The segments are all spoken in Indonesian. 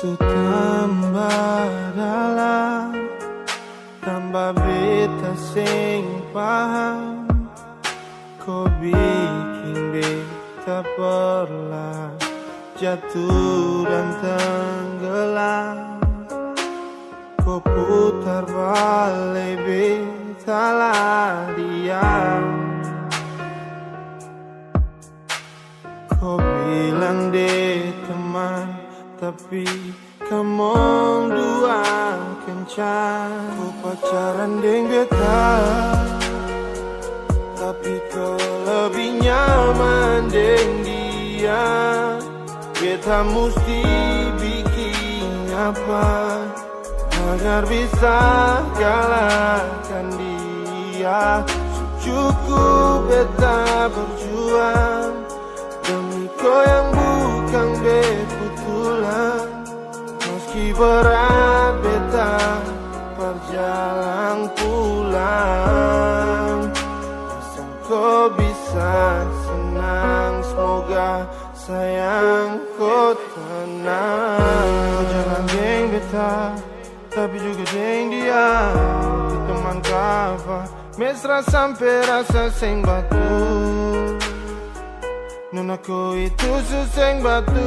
Su tambah dalam, tambah beta sing paham. Kau bikin beta perlah jatuh dan tenggelam. Kau putar balik beta lah diam. Kau bilang deh teman, tapi kamu dua kencan. Kau pacaran deng beta, tapi kau lebih nyaman deng dia. Beta mesti bikin apa agar bisa kalahkan dia. Cukup beta berjuang demi kau yang bukan betulan. Meski berat beta perjalanan pulang. Asal kau bisa senang, semoga sayang kau tenang. Kau jangan geng beta, tapi juga geng dia. Itu teman kava, mesra sampai rasa seng batu. Nona kau itu suseng batu.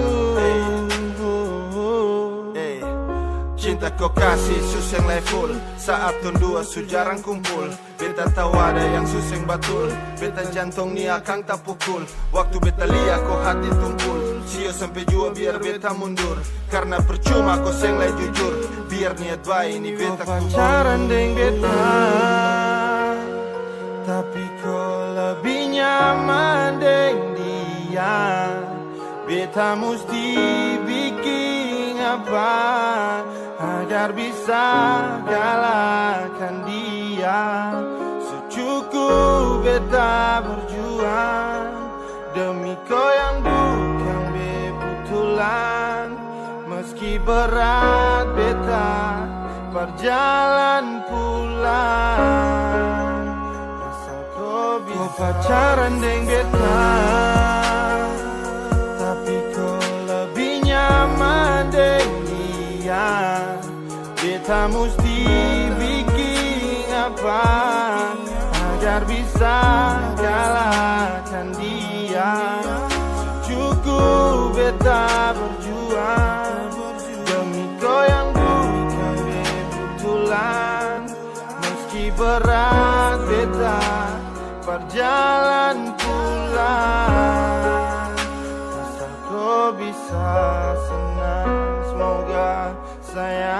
Cinta kau kasih suseng level. Saat ton dua sujarang kumpul. Beta tahu ada yang suseng batul. Beta jantung ni akang tak pukul. Waktu beta lihat kau hati tumpul. Sio sampai jua biar beta mundur. Karena percuma kau seng lai jujur. Biar niat baik ni beta kumpul. Pacaran deng beta, tapi kau lebih nyaman deng dia. Beta mesti bikin apa agar bisa kalahkan dia. Secukup beta berjuang demi kau yang bukan betulan. Meski berat beta perjalanan pulang. Asal kau bisa pacaran deng beta, tapi kau lebih nyaman deng dia. Beta mesti bikin apa agar bisa kalahkan dia. Cukup beta berjuang demi kau yang bukan betulan. Meski berat beta perjalanan pulang. Asal kau bisa senang, semoga sayang